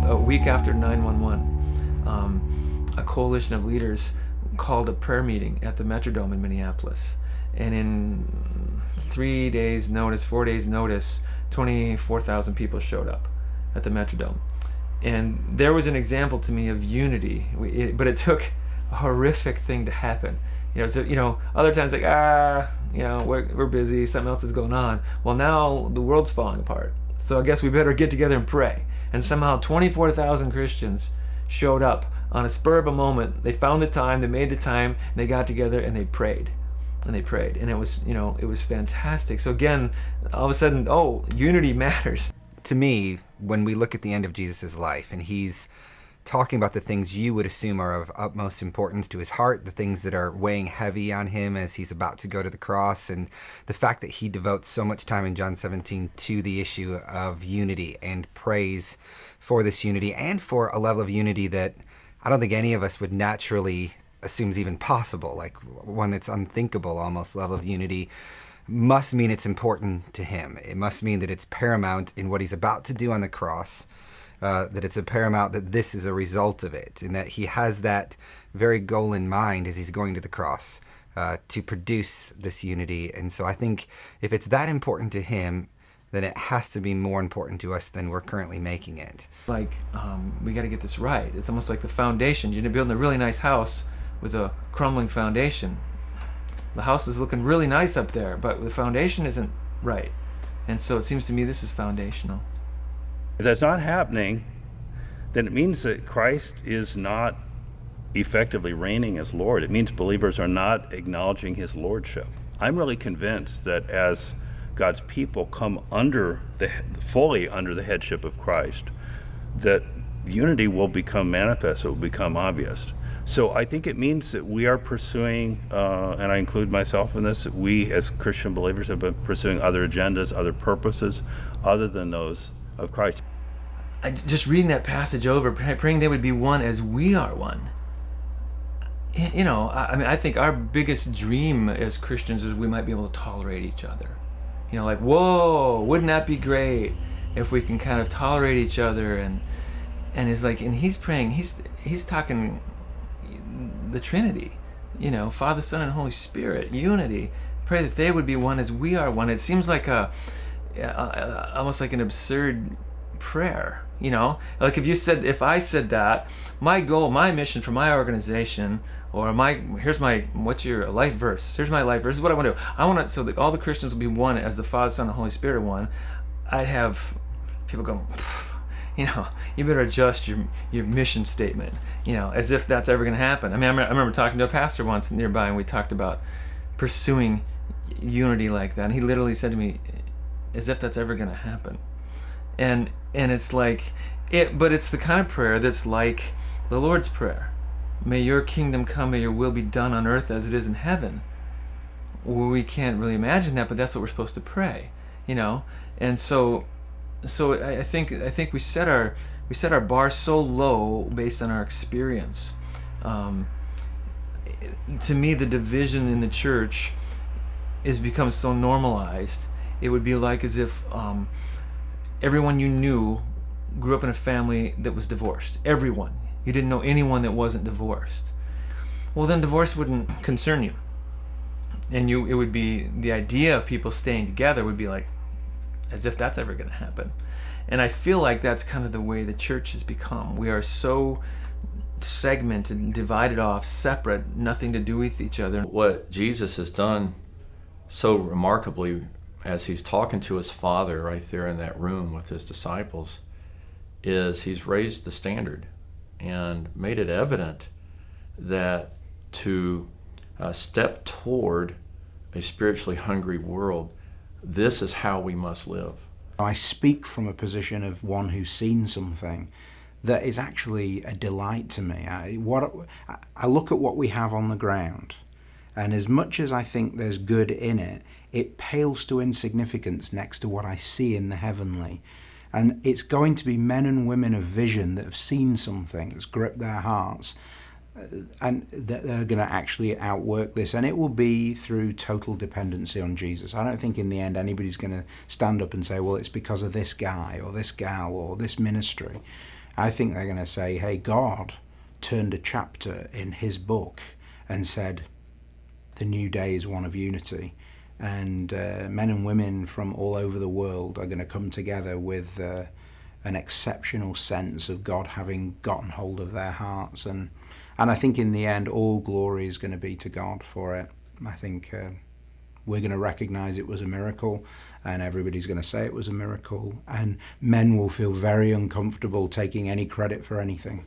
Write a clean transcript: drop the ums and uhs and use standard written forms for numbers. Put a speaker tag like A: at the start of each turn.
A: a week after 9/11, a coalition of leaders called a prayer meeting at the Metrodome in Minneapolis. And in 4 days notice, 24,000 people showed up at the Metrodome. And there was an example to me of unity, but it took a horrific thing to happen. Other times we're busy, something else is going on. Well, now the world's falling apart. So I guess we better get together and pray. And somehow 24,000 Christians showed up on a spur of a moment. They found the time, they made the time, and they got together and they prayed. And it was fantastic. So again, all of a sudden, unity matters.
B: To me, when we look at the end of Jesus' life, and he's talking about the things you would assume are of utmost importance to his heart, the things that are weighing heavy on him as he's about to go to the cross, and the fact that he devotes so much time in John 17 to the issue of unity and praise for this unity and for a level of unity that I don't think any of us would naturally assume is even possible, like one that's unthinkable almost, level of unity, must mean it's important to him. It must mean that it's paramount in what he's about to do on the cross, that it's a paramount that this is a result of it, and that he has that very goal in mind as he's going to the cross, to produce this unity. And so I think if it's that important to him, then it has to be more important to us than we're currently making it.
A: We got to get this right. It's almost like the foundation. You're building a really nice house with a crumbling foundation. The house is looking really nice up there, but the foundation isn't right. And so it seems to me this is foundational.
C: If that's not happening, then it means that Christ is not effectively reigning as Lord. It means believers are not acknowledging his lordship. I'm really convinced that as God's people come fully under the headship of Christ, that unity will become manifest, it will become obvious. So I think it means that we are pursuing, and I include myself in this, that we as Christian believers have been pursuing other agendas, other purposes, other than those of Christ.
A: Just reading that passage over, praying they would be one as we are one. I think our biggest dream as Christians is we might be able to tolerate each other. Whoa, wouldn't that be great if we can kind of tolerate each other? And it's like, and he's praying, he's talking the Trinity, Father, Son, and Holy Spirit, unity. Pray that they would be one as we are one. It seems like almost like an absurd prayer, Like if I said that, my goal, my mission for my organization, or what's your life verse? Here's my life verse. This is what I want to do. I want it so that all the Christians will be one as the Father, Son, and Holy Spirit are one. I'd have people go, you better adjust your mission statement, as if that's ever going to happen. I remember talking to a pastor once nearby, and we talked about pursuing unity like that. And he literally said to me, as if that's ever going to happen. And it's like, but it's the kind of prayer that's like the Lord's Prayer. May your kingdom come, may your will be done on earth as it is in heaven. Well, we can't really imagine that, but that's what we're supposed to pray, And so I think we set our bar so low based on our experience. To me, the division in the church has become so normalized. It would be like as if everyone you knew grew up in a family that was divorced. Everyone. You didn't know anyone that wasn't divorced. Well, then divorce wouldn't concern you. And it would be, the idea of people staying together would be like, as if that's ever going to happen. And I feel like that's kind of the way the church has become. We are so segmented and divided off, separate, nothing to do with each other.
D: What Jesus has done so remarkably as he's talking to his Father right there in that room with his disciples is he's raised the standard and made it evident that to step toward a spiritually hungry world, this is how we must live.
E: I speak from a position of one who's seen something that is actually a delight to me. I look at what we have on the ground, and as much as I think there's good in it, it pales to insignificance next to what I see in the heavenly. And it's going to be men and women of vision that have seen something that's gripped their hearts, and that they're going to actually outwork this, and it will be through total dependency on Jesus. I don't think in the end anybody's going to stand up and say, well, it's because of this guy or this gal or this ministry. I think they're going to say, hey, God turned a chapter in his book and said, the new day is one of unity. And men and women from all over the world are going to come together with an exceptional sense of God having gotten hold of their hearts. And I think in the end, all glory is going to be to God for it. I think we're going to recognize it was a miracle, and everybody's going to say it was a miracle. And men will feel very uncomfortable taking any credit for anything.